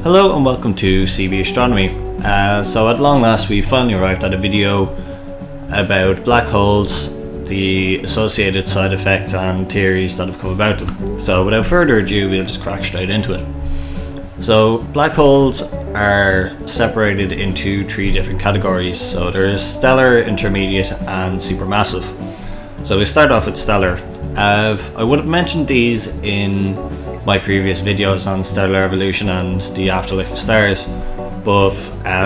Hello and welcome to CB Astronomy. So at long last we finally arrived at a video about black holes, the associated side effects and theories that have come about them. So without further ado, we'll just crack straight into it. So black holes are separated into three different categories. So there's stellar, intermediate and supermassive. So we start off with stellar. I would have mentioned these in my previous videos on stellar evolution and the afterlife of stars, but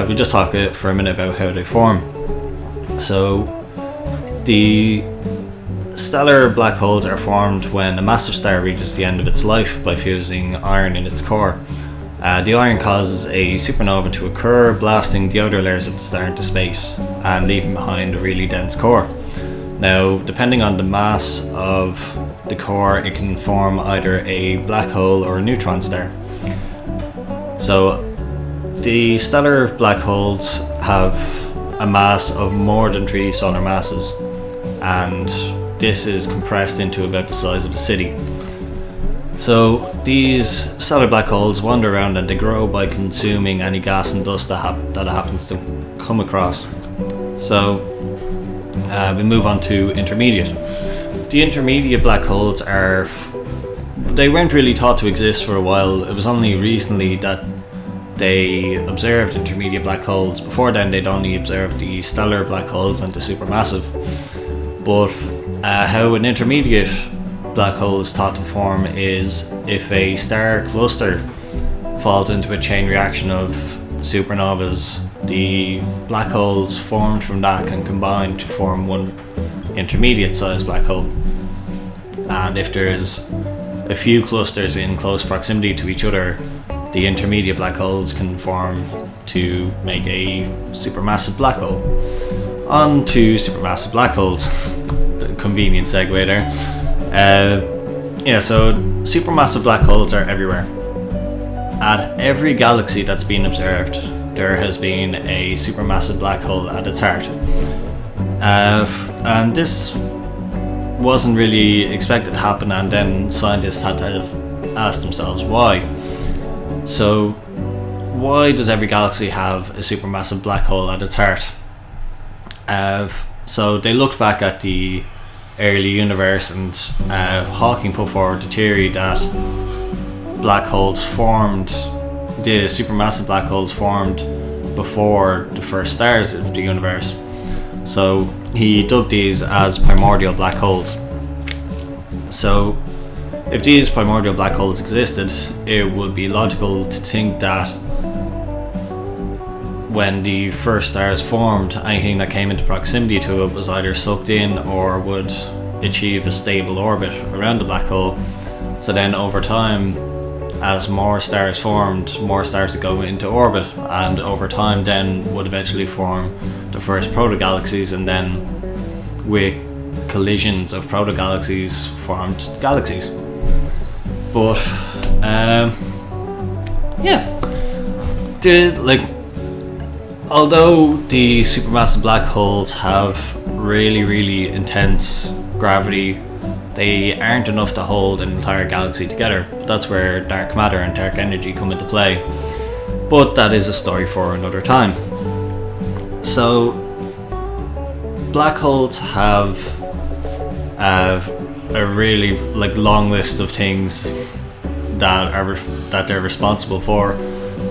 we'll just talk for a minute about how they form. So the stellar black holes are formed when a massive star reaches the end of its life by fusing iron in its core. The iron causes a supernova to occur, blasting the outer layers of the star into space and leaving behind a really dense core. Now, depending on the mass of the core, it can form either a black hole or a neutron star. So the stellar black holes have a mass of more than 3 solar masses, and this is compressed into about the size of a city. So these stellar black holes wander around and they grow by consuming any gas and dust that it happens to come across. So we move on to intermediate. The intermediate black holes they weren't really thought to exist for a while. It was only recently that they observed intermediate black holes. Before then they'd only observed the stellar black holes and the supermassive. But how an intermediate black hole is thought to form is if a star cluster falls into a chain reaction of supernovas, the black holes formed from that can combine to form one intermediate sized black hole. And if there's a few clusters in close proximity to each other, the intermediate black holes can form to make a supermassive black hole. On to supermassive black holes. The convenient segue there. So supermassive black holes are everywhere. At every galaxy that's been observed, there has been a supermassive black hole at its heart. And this wasn't really expected to happen, and then scientists had to ask themselves why. So why does every galaxy have a supermassive black hole at its heart? So they looked back at the early universe, and Hawking put forward the theory that the supermassive black holes formed before the first stars of the universe. So he dubbed these as primordial black holes. So if these primordial black holes existed, it would be logical to think that when the first stars formed, anything that came into proximity to it was either sucked in or would achieve a stable orbit around the black hole. So then over time, as more stars formed, more stars would go into orbit, and over time then would eventually form the first protogalaxies, and then with collisions of protogalaxies formed galaxies. But although the supermassive black holes have really intense gravity, they aren't enough to hold an entire galaxy together. That's where dark matter and dark energy come into play. But that is a story for another time. So black holes have a really long list of things that they're responsible for,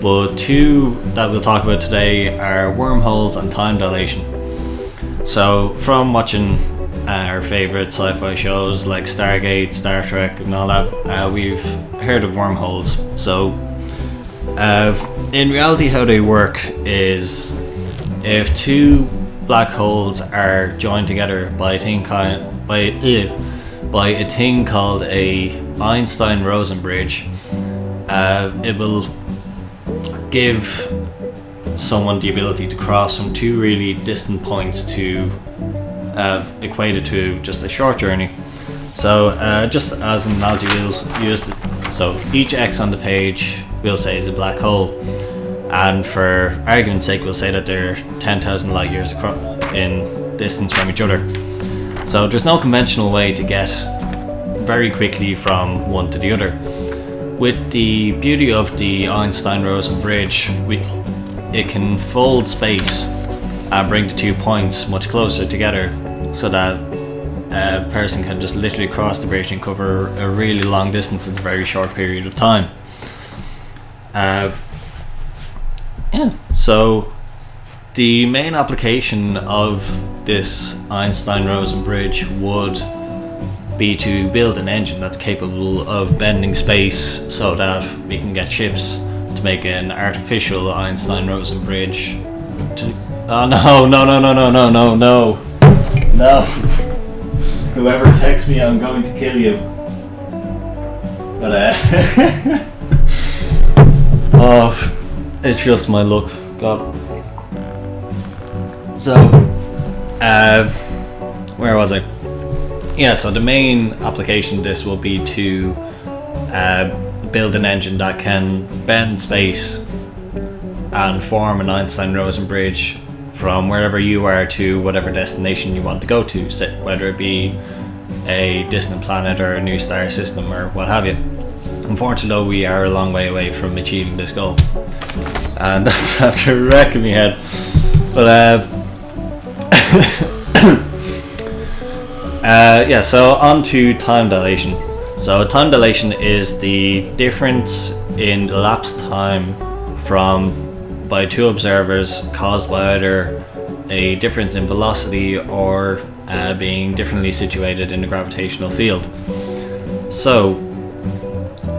but two that we'll talk about today are wormholes and time dilation. So from watching our favourite sci-fi shows like Stargate, Star Trek and all that, we've heard of wormholes. So in reality how they work is if two black holes are joined together by a thing called a Einstein-Rosen bridge, it will give someone the ability to cross from two really distant points to equate it to just a short journey. So just as an analogy, we'll use so each X on the page we'll say is a black hole, and for argument's sake we'll say that they're 10,000 light years in distance from each other. So there's no conventional way to get very quickly from one to the other. with the beauty of the Einstein-Rosen bridge, it can fold space and bring the 2 points much closer together, so that a person can just literally cross the bridge and cover a really long distance in a very short period of time. So the main application of this Einstein-Rosen bridge would be to build an engine that's capable of bending space so that we can get ships to make an artificial Einstein-Rosen bridge. Oh no! Whoever texts me, I'm going to kill you. But oh, it's just my luck. God. So, where was I? Yeah, so the main application of this will be to build an engine that can bend space and form an Einstein-Rosen bridge from wherever you are to whatever destination you want to go to, whether it be a distant planet or a new star system or what have you. Unfortunately, we are a long way away from achieving this goal, and that's after wrecking my head. But yeah, so on to time dilation. So time dilation is the difference in elapsed time by two observers caused by either a difference in velocity or being differently situated in the gravitational field. So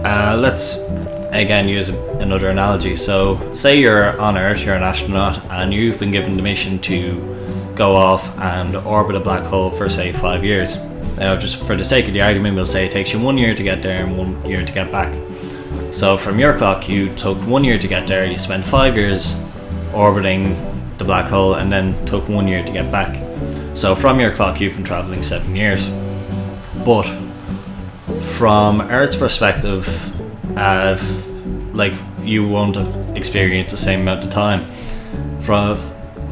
let's again use another analogy. So say you're on Earth, you're an astronaut, and you've been given the mission to go off and orbit a black hole for say 5 years. Now, just for the sake of the argument, we'll say it takes you 1 year to get there and 1 year to get back. So from your clock, you took 1 year to get there, you spent 5 years orbiting the black hole, and then took 1 year to get back. So from your clock, you've been traveling 7 years. But from Earth's perspective, like, you won't have experienced the same amount of time.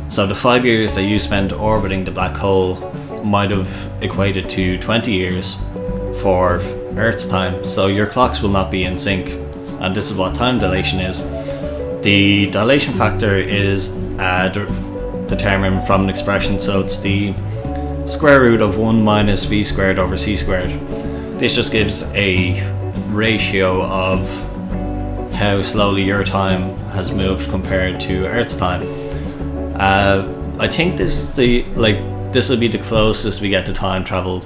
So the 5 years that you spent orbiting the black hole might have equated to 20 years for Earth's time. So your clocks will not be in sync, and this is what time dilation is. The dilation factor is determined from an expression, so it's the square root of 1 minus v squared over c squared. This just gives a ratio of how slowly your time has moved compared to Earth's time. I think this will be the closest we get to time travel,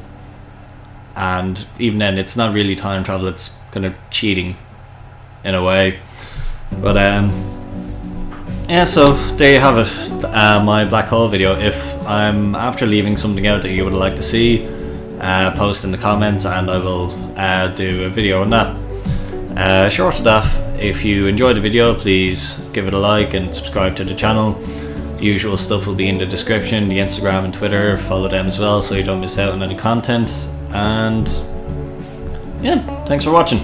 and even then it's not really time travel, it's kind of cheating in a way. But yeah, so there you have it, my black hole video. If I'm after leaving something out that you would like to see, post in the comments and I will do a video on that. Short of that, if you enjoyed the video, please give it a like and subscribe to the channel. The usual stuff will be in the description, the Instagram and Twitter, follow them as well so you don't miss out on any content. And yeah, thanks for watching.